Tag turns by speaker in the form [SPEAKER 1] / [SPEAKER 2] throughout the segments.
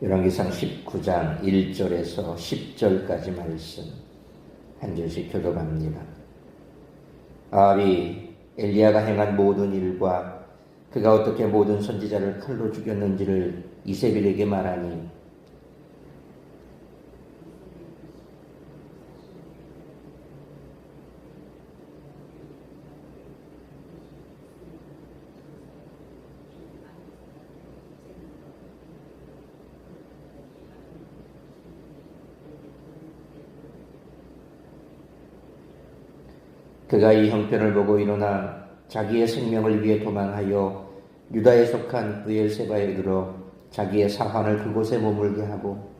[SPEAKER 1] 열왕기상 19장 1절에서 10절까지 말씀 한 절씩 교독합니다. 아합이 엘리야가 행한 모든 일과 그가 어떻게 모든 선지자를 칼로 죽였는지를 이세벨에게 말하니 그가 이 형편을 보고 일어나 자기의 생명을 위해 도망하여 유다에 속한 브엘세바에 이르러 자기의 사환을 그곳에 머물게 하고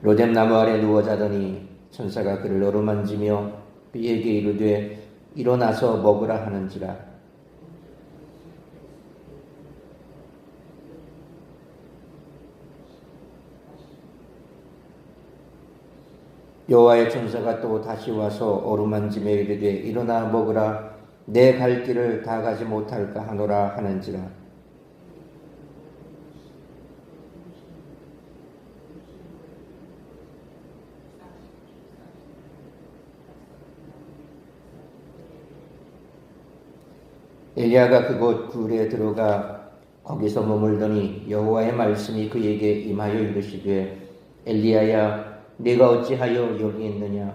[SPEAKER 1] 로뎀나무 아래 누워 자더니 천사가 그를 어루만지며 그에게 이르되 일어나서 먹으라 하는지라. 여호와의 천사가 또 다시 와서 어루만지며 이르되 일어나 먹으라. 내 갈 길을 다 가지 못할까 하노라 하는지라. 엘리야가 그곳 굴에 들어가 거기서 머물더니 여호와의 말씀이 그에게 임하여 이르시되 엘리야야 네가 어찌하여 여기 있느냐.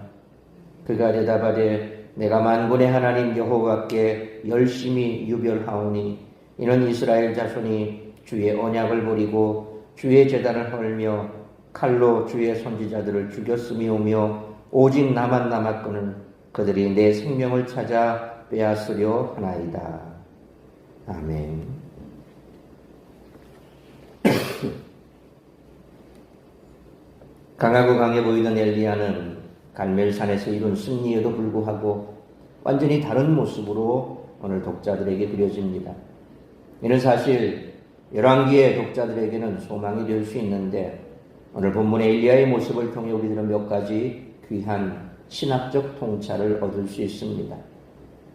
[SPEAKER 1] 그가 대답하되 내가 만군의 하나님 여호와께 열심히 유별하오니 이는 이스라엘 자손이 주의 언약을 버리고 주의 제단을 헐며 칼로 주의 선지자들을 죽였음이오며 오직 나만 남았거늘 그들이 내 생명을 찾아 빼앗으려 하나이다. 아멘. 강하고 강해 보이던 엘리야는 갈멜산에서 이룬 승리에도 불구하고 완전히 다른 모습으로 오늘 독자들에게 그려집니다. 이는 사실 열왕기의 독자들에게는 소망이 될 수 있는데 오늘 본문의 엘리야의 모습을 통해 우리들은 몇 가지 귀한 신학적 통찰을 얻을 수 있습니다.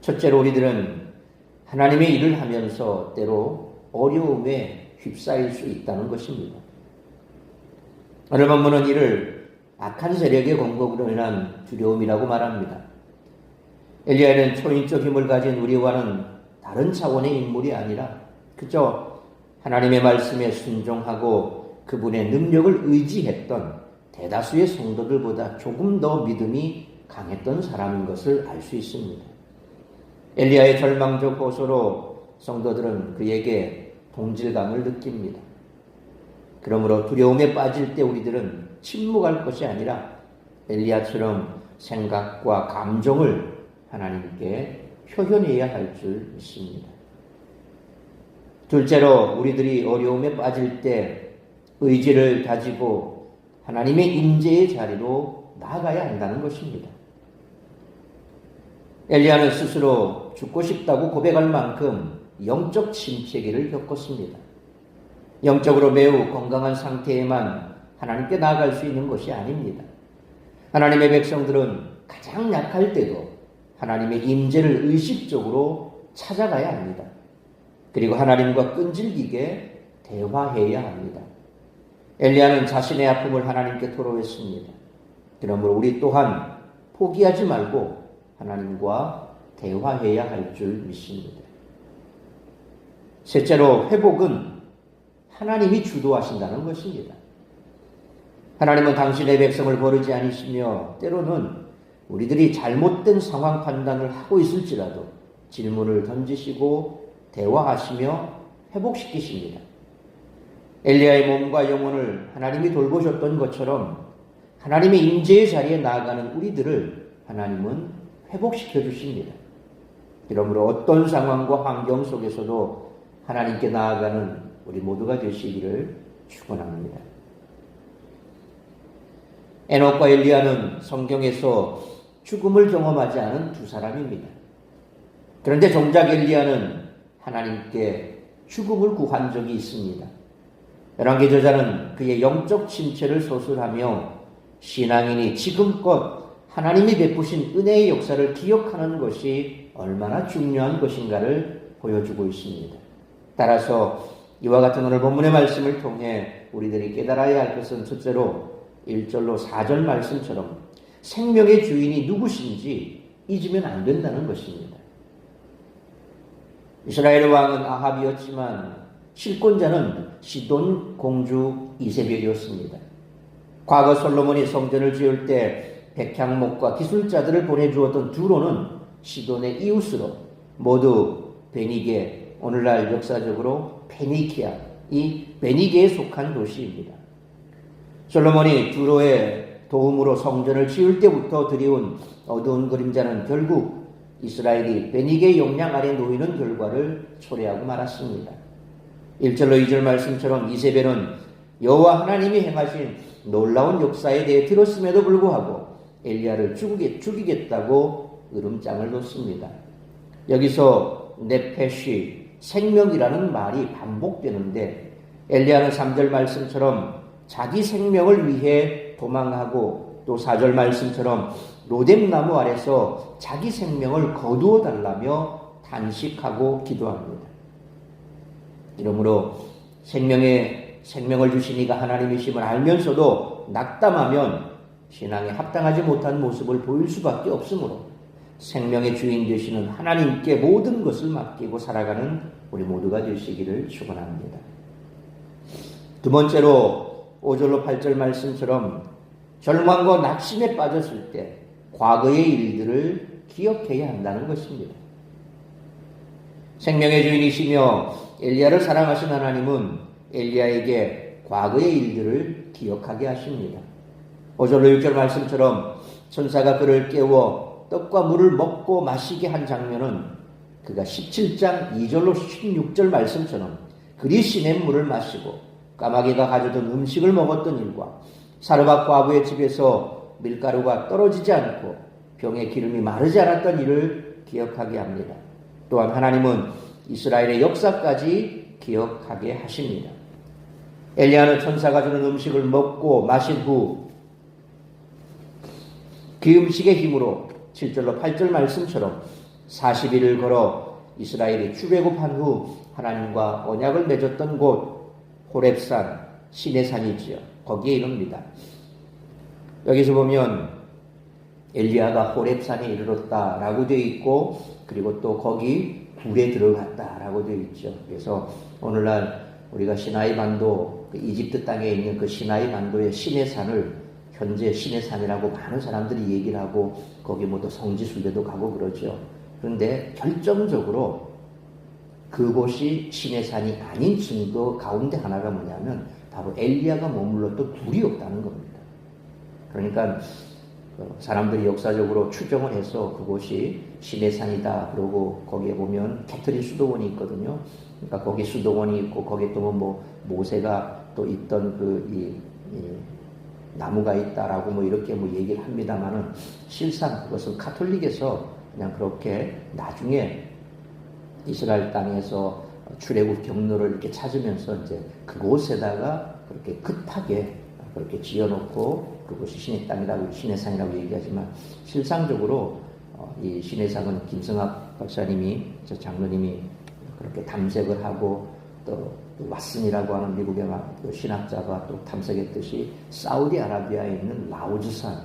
[SPEAKER 1] 첫째로 우리들은 하나님의 일을 하면서 때로 어려움에 휩싸일 수 있다는 것입니다. 오늘 본문은 이를 악한 세력의 공격으로 인한 두려움이라고 말합니다. 엘리야는 초인적 힘을 가진 우리와는 다른 차원의 인물이 아니라 그저 하나님의 말씀에 순종하고 그분의 능력을 의지했던 대다수의 성도들보다 조금 더 믿음이 강했던 사람인 것을 알 수 있습니다. 엘리야의 절망적 호소로 성도들은 그에게 동질감을 느낍니다. 그러므로 두려움에 빠질 때 우리들은 침묵할 것이 아니라 엘리야처럼 생각과 감정을 하나님께 표현해야 할 줄 믿습니다. 둘째로 우리들이 어려움에 빠질 때 의지를 다지고 하나님의 임재의 자리로 나아가야 한다는 것입니다. 엘리야는 스스로 죽고 싶다고 고백할 만큼 영적 침체기를 겪었습니다. 영적으로 매우 건강한 상태에만 하나님께 나아갈 수 있는 것이 아닙니다. 하나님의 백성들은 가장 약할 때도 하나님의 임재를 의식적으로 찾아가야 합니다. 그리고 하나님과 끈질기게 대화해야 합니다. 엘리야는 자신의 아픔을 하나님께 토로했습니다. 그러므로 우리 또한 포기하지 말고 하나님과 대화해야 할 줄 믿습니다. 셋째로 회복은 하나님이 주도하신다는 것입니다. 하나님은 당신의 백성을 버리지 않으시며 때로는 우리들이 잘못된 상황 판단을 하고 있을지라도 질문을 던지시고 대화하시며 회복시키십니다. 엘리야의 몸과 영혼을 하나님이 돌보셨던 것처럼 하나님의 임재의 자리에 나아가는 우리들을 하나님은 회복시켜 주십니다. 그러므로 어떤 상황과 환경 속에서도 하나님께 나아가는 우리 모두가 되시기를 축원합니다. 에녹과 엘리야는 성경에서 죽음을 경험하지 않은 두 사람입니다. 그런데 정작 엘리야는 하나님께 죽음을 구한 적이 있습니다. 열왕기 저자는 그의 영적 침체를 소설하며 신앙인이 지금껏 하나님이 베푸신 은혜의 역사를 기억하는 것이 얼마나 중요한 것인가를 보여주고 있습니다. 따라서 이와 같은 오늘 본문의 말씀을 통해 우리들이 깨달아야 할 것은 첫째로 1절로 4절 말씀처럼 생명의 주인이 누구신지 잊으면 안 된다는 것입니다. 이스라엘 왕은 아합이었지만 실권자는 시돈 공주 이세벨이었습니다. 과거 솔로몬이 성전을 지을 때 백향목과 기술자들을 보내주었던 두로는 시돈의 이웃으로 모두 베니게, 오늘날 역사적으로 페니키아, 이 베니게에 속한 도시입니다. 솔로몬이 두로의 도움으로 성전을 지을 때부터 드리운 어두운 그림자는 결국 이스라엘이 베니게의 영향 아래 놓이는 결과를 초래하고 말았습니다. 1절로 2절 말씀처럼 이세벨은 여호와 하나님이 행하신 놀라운 역사에 대해 들었음에도 불구하고 엘리야를 죽이겠다고 으름장을 놓습니다. 여기서 네페시, 생명이라는 말이 반복되는데 엘리야는 3절 말씀처럼 자기 생명을 위해 도망하고 또 4절 말씀처럼 로뎀나무 아래서 자기 생명을 거두어 달라며 단식하고 기도합니다. 이러므로 생명을 주신 이가 하나님이심을 알면서도 낙담하면 신앙에 합당하지 못한 모습을 보일 수밖에 없으므로 생명의 주인 되시는 하나님께 모든 것을 맡기고 살아가는 우리 모두가 되시기를 축원합니다. 두 번째로 5절로 8절 말씀처럼 절망과 낙심에 빠졌을 때 과거의 일들을 기억해야 한다는 것입니다. 생명의 주인이시며 엘리야를 사랑하신 하나님은 엘리야에게 과거의 일들을 기억하게 하십니다. 5절로 6절 말씀처럼 천사가 그를 깨워 떡과 물을 먹고 마시게 한 장면은 그가 17장 2절로 16절 말씀처럼 그리 시냇 물을 마시고 까마귀가 가져던 음식을 먹었던 일과 사르밧 과부의 집에서 밀가루가 떨어지지 않고 병의 기름이 마르지 않았던 일을 기억하게 합니다. 또한 하나님은 이스라엘의 역사까지 기억하게 하십니다. 엘리야는 천사가 주는 음식을 먹고 마신 후 그 음식의 힘으로 7절로 8절 말씀처럼 40일을 걸어 이스라엘이 출애굽한 후 하나님과 언약을 맺었던 곳 호렙산, 시내산이지요. 거기에 이릅니다. 여기서 보면 엘리야가 호렙산에 이르렀다라고 되어 있고 그리고 또 거기 굴에 들어갔다라고 되어 있죠. 그래서 오늘날 우리가 시나이 반도, 이집트 땅에 있는 그 시나이 반도의 시내산을 현재 시내산이라고 많은 사람들이 얘기를 하고 거기 모두 성지순례도 가고 그러죠. 그런데 결정적으로 그곳이 시내산이 아닌 증거 가운데 하나가 뭐냐면 바로 엘리야가 머물렀던 굴이 없다는 겁니다. 그러니까 사람들이 역사적으로 추정을 해서 그곳이 시내산이다 그러고 거기에 보면 캐터린 수도원이 있거든요. 그러니까 거기 수도원이 있고 거기에 또 뭐 모세가 또 있던 이 나무가 있다라고 뭐 이렇게 뭐 얘기를 합니다만은 실상 그것은 카톨릭에서 그냥 그렇게 나중에 이스라엘 땅에서 출애굽 경로를 이렇게 찾으면서 이제 그곳에다가 그렇게 급하게 그렇게 지어놓고 그것이 신의 땅이라고 신의산이라고 얘기하지만 실상적으로 이 신의산은 김성학 박사님이 저 장로님이 그렇게 탐색을 하고 또 왓슨이라고 하는 미국의 신학자가 또 탐색했듯이 사우디아라비아에 있는 라우즈산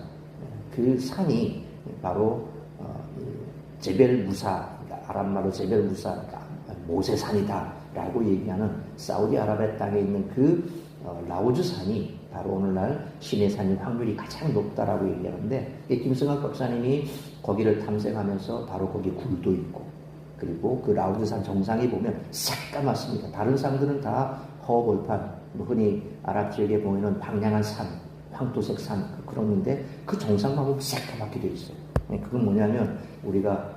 [SPEAKER 1] 그 산이 바로 제벨 무사 아람말로 제벨 무사 모세산이다라고 얘기하는 사우디아라비아 땅에 있는 그 라우즈산이 바로 오늘날 시내산의 확률이 가장 높다라고 얘기하는데 김성학 박사님이 거기를 탐색하면서 바로 거기 굴도 있고 그리고 그 라우드산 정상에 보면 새까맣습니다. 다른 산들은 다 허벌판, 흔히 아랍 지역에 보이는 방향한 산, 황토색 산 그러는데 그 정상만 보면 새까맣게 되어 있어요. 그건 뭐냐면 우리가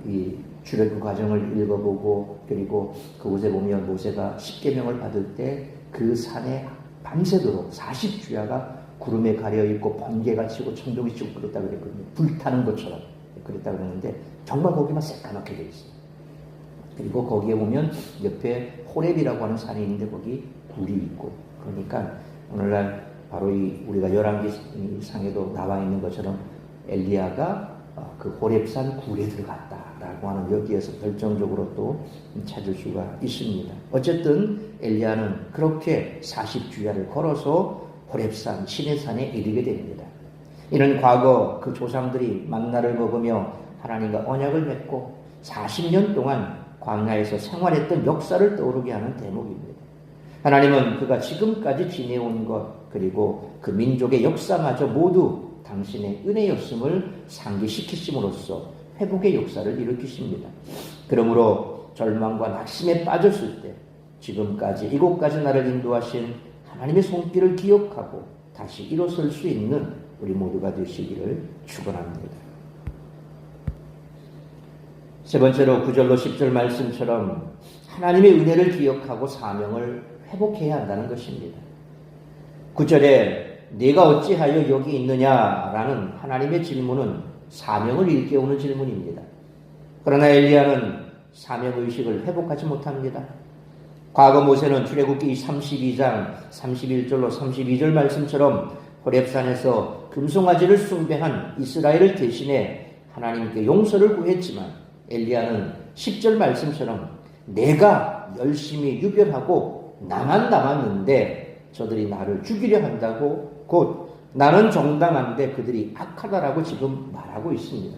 [SPEAKER 1] 이 출애굽 과정을 읽어보고 그리고 그곳에 보면 모세가 십계명을 받을 때 그 산에 밤새도록 40주야가 구름에 가려있고 번개가 치고 천둥이 치고 그렇다 그랬거든요. 불타는 것처럼. 그랬다고 그러는데 정말 거기만 새까맣게 되어 있어요. 그리고 거기에 보면 옆에 호렙이라고 하는 산이 있는데 거기 굴이 있고, 그러니까 오늘날 바로 이 우리가 열왕기 상에도 나와 있는 것처럼 엘리야가 그 호렙산 굴에 들어갔다라고 하는 여기에서 결정적으로 또 찾을 수가 있습니다. 어쨌든 엘리야는 그렇게 40주야를 걸어서 호렙산 시내산에 이르게 됩니다. 이는 과거 그 조상들이 만나를 먹으며 하나님과 언약을 맺고 40년 동안 광야에서 생활했던 역사를 떠오르게 하는 대목입니다. 하나님은 그가 지금까지 지내온 것, 그리고 그 민족의 역사마저 모두 당신의 은혜였음을 상기시키심으로써 회복의 역사를 일으키십니다. 그러므로 절망과 낙심에 빠졌을 때 지금까지 이곳까지 나를 인도하신 하나님의 손길을 기억하고 다시 일어설 수 있는 우리 모두가 되시기를 축원합니다. 세 번째로 9절로 10절 말씀처럼 하나님의 은혜를 기억하고 사명을 회복해야 한다는 것입니다. 9절에 네가 어찌하여 여기 있느냐라는 하나님의 질문은 사명을 일깨우는 질문입니다. 그러나 엘리야는 사명의식을 회복하지 못합니다. 과거 모세는 출애굽기 32장 31절로 32절 말씀처럼 호렙산에서 금송아지를 숭배한 이스라엘을 대신해 하나님께 용서를 구했지만 엘리야는 10절 말씀처럼 내가 열심히 유별하고 나만 남았는데 저들이 나를 죽이려 한다고, 곧 나는 정당한데 그들이 악하다라고 지금 말하고 있습니다.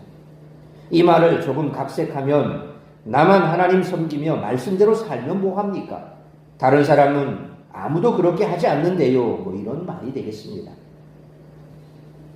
[SPEAKER 1] 이 말을 조금 각색하면 나만 하나님 섬기며 말씀대로 살면 뭐합니까? 다른 사람은 아무도 그렇게 하지 않는데요. 뭐 이런 말이 되겠습니다.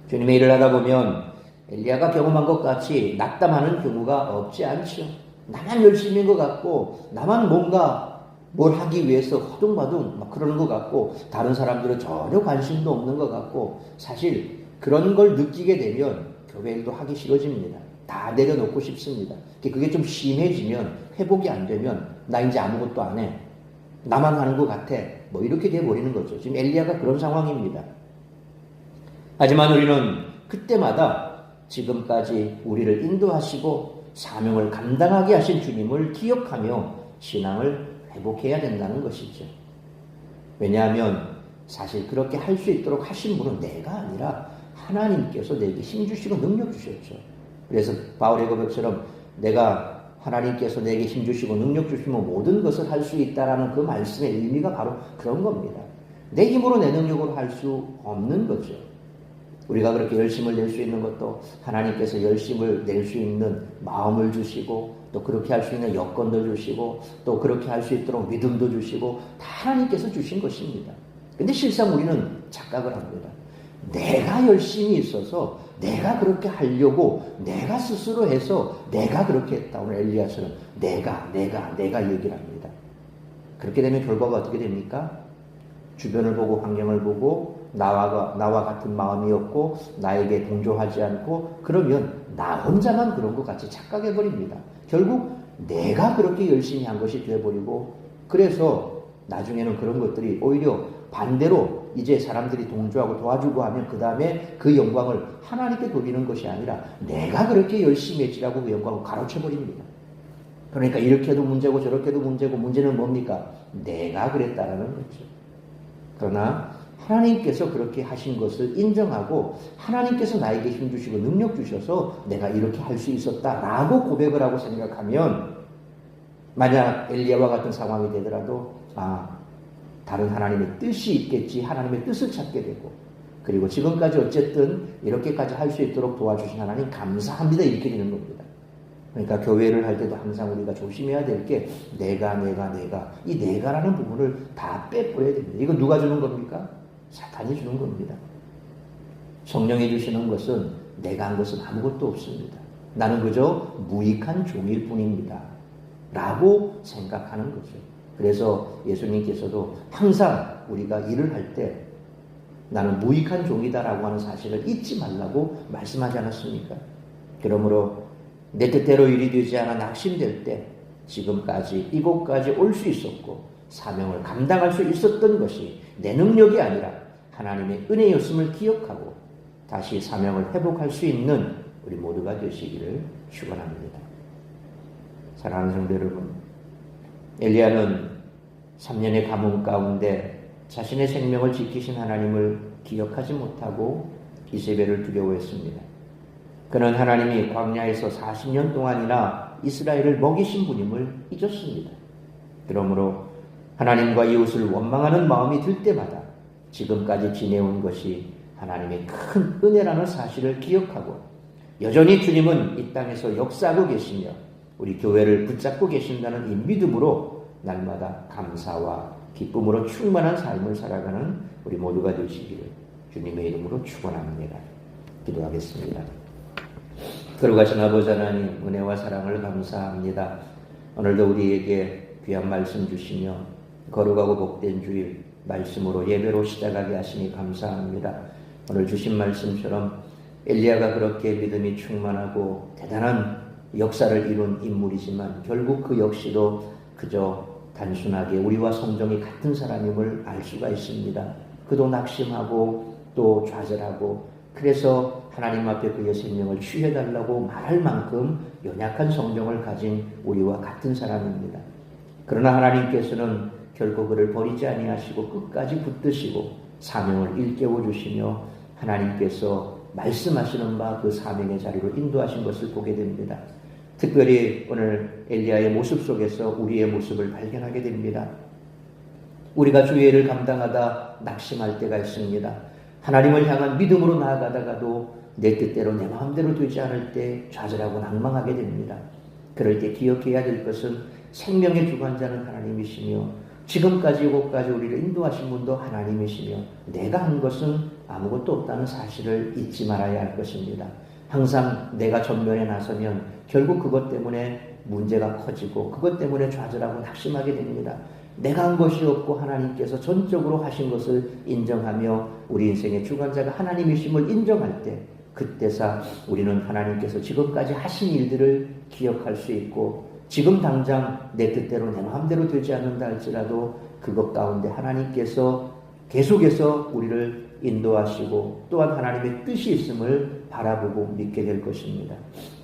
[SPEAKER 1] 주님의 일을 하다 보면 엘리야가 경험한 것 같이 낙담하는 경우가 없지 않죠. 나만 열심인 것 같고 나만 뭔가 뭘 하기 위해서 허둥바둥 막 그러는 것 같고 다른 사람들은 전혀 관심도 없는 것 같고, 사실 그런 걸 느끼게 되면 교회 일도 하기 싫어집니다. 다 내려놓고 싶습니다. 그게 좀 심해지면, 회복이 안 되면 나 이제 아무것도 안 해, 나만 하는 것 같아, 뭐 이렇게 돼버리는 거죠. 지금 엘리야가 그런 상황입니다. 하지만 우리는 그때마다 지금까지 우리를 인도하시고 사명을 감당하게 하신 주님을 기억하며 신앙을 회복해야 된다는 것이죠. 왜냐하면 사실 그렇게 할 수 있도록 하신 분은 내가 아니라 하나님께서 내게 힘 주시고 능력 주셨죠. 그래서 바울의 고백처럼 내가 하나님께서 내게 힘 주시고 능력 주시면 모든 것을 할 수 있다라는 그 말씀의 의미가 바로 그런 겁니다. 내 힘으로 내 능력으로 할 수 없는 거죠. 우리가 그렇게 열심을 낼 수 있는 것도 하나님께서 열심을 낼 수 있는 마음을 주시고, 또 그렇게 할 수 있는 여건도 주시고, 또 그렇게 할 수 있도록 믿음도 주시고, 다 하나님께서 주신 것입니다. 근데 실상 우리는 착각을 합니다. 내가 열심히 있어서 내가 그렇게 하려고 내가 스스로 해서 내가 그렇게 했다. 오늘 엘리야처럼 내가 얘기를 합니다. 그렇게 되면 결과가 어떻게 됩니까? 주변을 보고 환경을 보고 나와 같은 마음이었고 나에게 동조하지 않고, 그러면 나 혼자만 그런 것 같이 착각해버립니다. 결국 내가 그렇게 열심히 한 것이 되어버리고, 그래서 나중에는 그런 것들이 오히려 반대로 이제 사람들이 동조하고 도와주고 하면 그 다음에 그 영광을 하나님께 돌리는 것이 아니라 내가 그렇게 열심히 했지라고 그 영광을 가로채버립니다. 그러니까 이렇게도 문제고 저렇게도 문제고, 문제는 뭡니까? 내가 그랬다라는 거죠. 그러나 하나님께서 그렇게 하신 것을 인정하고 하나님께서 나에게 힘주시고 능력 주셔서 내가 이렇게 할 수 있었다라고 고백을 하고 생각하면, 만약 엘리야와 같은 상황이 되더라도 다른 하나님의 뜻이 있겠지, 하나님의 뜻을 찾게 되고, 그리고 지금까지 어쨌든 이렇게까지 할 수 있도록 도와주신 하나님 감사합니다 이렇게 되는 겁니다. 그러니까 교회를 할 때도 항상 우리가 조심해야 될 게 내가 이 내가라는 부분을 다 빼버려야 됩니다. 이거 누가 주는 겁니까? 사탄이 주는 겁니다. 성령이 주시는 것은 내가 한 것은 아무것도 없습니다. 나는 그저 무익한 종일 뿐입니다 라고 생각하는 거죠. 그래서 예수님께서도 항상 우리가 일을 할 때 나는 무익한 종이다라고 하는 사실을 잊지 말라고 말씀하지 않았습니까? 그러므로 내 뜻대로 일이 되지 않아 낙심될 때 지금까지 이곳까지 올 수 있었고 사명을 감당할 수 있었던 것이 내 능력이 아니라 하나님의 은혜였음을 기억하고 다시 사명을 회복할 수 있는 우리 모두가 되시기를 축원합니다. 사랑하는 성도 여러분, 엘리야는 3년의 가뭄 가운데 자신의 생명을 지키신 하나님을 기억하지 못하고 이세벨을 두려워했습니다. 그는 하나님이 광야에서 40년 동안이나 이스라엘을 먹이신 분임을 잊었습니다. 그러므로 하나님과 이웃을 원망하는 마음이 들 때마다 지금까지 지내온 것이 하나님의 큰 은혜라는 사실을 기억하고 여전히 주님은 이 땅에서 역사하고 계시며 우리 교회를 붙잡고 계신다는 이 믿음으로 날마다 감사와 기쁨으로 충만한 삶을 살아가는 우리 모두가 되시기를 주님의 이름으로 축원합니다. 기도하겠습니다. 거룩하신 아버지 하나님, 은혜와 사랑을 감사합니다. 오늘도 우리에게 귀한 말씀 주시며 거룩하고 복된 주일 말씀으로 예배로 시작하게 하시니 감사합니다. 오늘 주신 말씀처럼 엘리야가 그렇게 믿음이 충만하고 대단한 역사를 이룬 인물이지만 결국 그 역시도 그저 단순하게 우리와 성정이 같은 사람임을 알 수가 있습니다. 그도 낙심하고 또 좌절하고 그래서 하나님 앞에 그의 생명을 취해달라고 말할 만큼 연약한 성정을 가진 우리와 같은 사람입니다. 그러나 하나님께서는 결코 그를 버리지 아니하시고 끝까지 붙드시고 사명을 일깨워 주시며 하나님께서 말씀하시는 바 그 사명의 자리로 인도하신 것을 보게 됩니다. 특별히 오늘 엘리야의 모습 속에서 우리의 모습을 발견하게 됩니다. 우리가 주의 일을 감당하다 낙심할 때가 있습니다. 하나님을 향한 믿음으로 나아가다가도 내 뜻대로 내 마음대로 되지 않을 때 좌절하고 낭망하게 됩니다. 그럴 때 기억해야 될 것은 생명의 주관자는 하나님이시며 지금까지 이곳까지 우리를 인도하신 분도 하나님이시며 내가 한 것은 아무것도 없다는 사실을 잊지 말아야 할 것입니다. 항상 내가 전면에 나서면 결국 그것 때문에 문제가 커지고 그것 때문에 좌절하고 낙심하게 됩니다. 내가 한 것이 없고 하나님께서 전적으로 하신 것을 인정하며 우리 인생의 주관자가 하나님이심을 인정할 때 그때서 우리는 하나님께서 지금까지 하신 일들을 기억할 수 있고 지금 당장 내 뜻대로 내 마음대로 되지 않는다 할지라도 그것 가운데 하나님께서 계속해서 우리를 인도하시고 또한 하나님의 뜻이 있음을 바라보고 믿게 될 것입니다.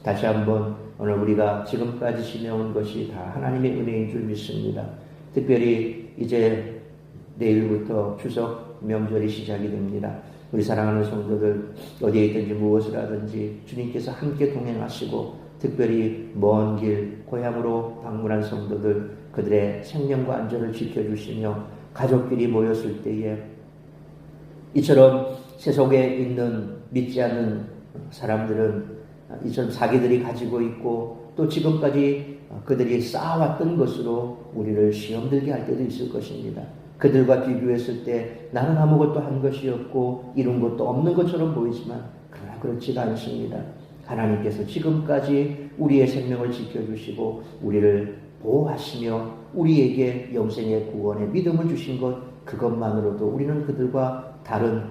[SPEAKER 1] 다시 한번 오늘 우리가 지금까지 지내온 것이 다 하나님의 은혜인 줄 믿습니다. 특별히 이제 내일부터 추석 명절이 시작이 됩니다. 우리 사랑하는 성도들 어디에 있든지 무엇을 하든지 주님께서 함께 동행하시고 특별히 먼 길 고향으로 방문한 성도들 그들의 생명과 안전을 지켜주시며 가족끼리 모였을 때에 이처럼 세속에 있는 믿지 않는 사람들은 이처럼 자기들이 가지고 있고 또 지금까지 그들이 쌓아왔던 것으로 우리를 시험 들게 할 때도 있을 것입니다. 그들과 비교했을 때 나는 아무것도 한 것이 없고 이룬 것도 없는 것처럼 보이지만 그러나 그렇지가 않습니다. 하나님께서 지금까지 우리의 생명을 지켜주시고 우리를 보호하시며 우리에게 영생의 구원의 믿음을 주신 것 그것만으로도 우리는 그들과 다른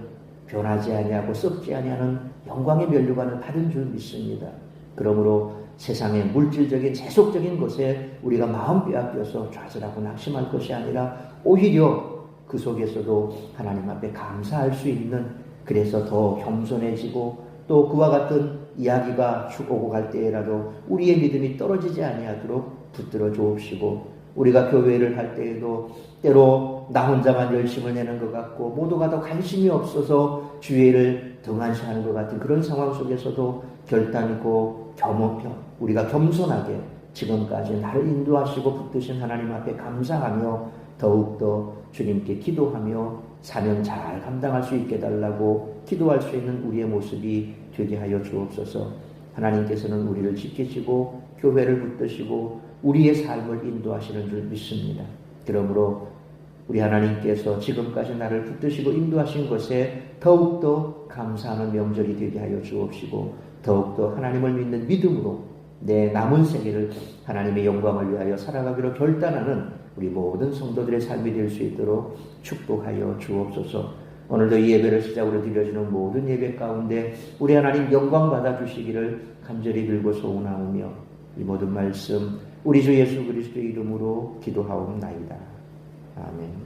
[SPEAKER 1] 변하지 아니하고 썩지 아니하는 영광의 면류관을 받은 줄 믿습니다. 그러므로 세상의 물질적인 세속적인 것에 우리가 마음 빼앗겨서 좌절하고 낙심할 것이 아니라 오히려 그 속에서도 하나님 앞에 감사할 수 있는 그래서 더 겸손해지고 또 그와 같은 이야기가 오고 갈 때에라도 우리의 믿음이 떨어지지 아니하도록 붙들어 주옵시고 우리가 교회를 할 때에도 때로 나 혼자만 열심을 내는 것 같고 모두가 더 관심이 없어서 주의를 등한시하는 것 같은 그런 상황 속에서도 결단있고 우리가 겸손하게 지금까지 나를 인도하시고 붙드신 하나님 앞에 감사하며 더욱더 주님께 기도하며 사명 잘 감당할 수 있게 해달라고 기도할 수 있는 우리의 모습이 되게 하여 주옵소서. 하나님께서는 우리를 지키시고 교회를 붙드시고 우리의 삶을 인도하시는 줄 믿습니다. 그러므로 우리 하나님께서 지금까지 나를 붙드시고 인도하신 것에 더욱더 감사하는 명절이 되게 하여 주옵시고 더욱더 하나님을 믿는 믿음으로 내 남은 생애를 하나님의 영광을 위하여 살아가기로 결단하는 우리 모든 성도들의 삶이 될 수 있도록 축복하여 주옵소서. 오늘도 이 예배를 시작으로 드려지는 모든 예배 가운데 우리 하나님 영광 받아주시기를 간절히 빌고 소원하오며 이 모든 말씀 우리 주 예수 그리스도의 이름으로 기도하옵나이다. 아멘.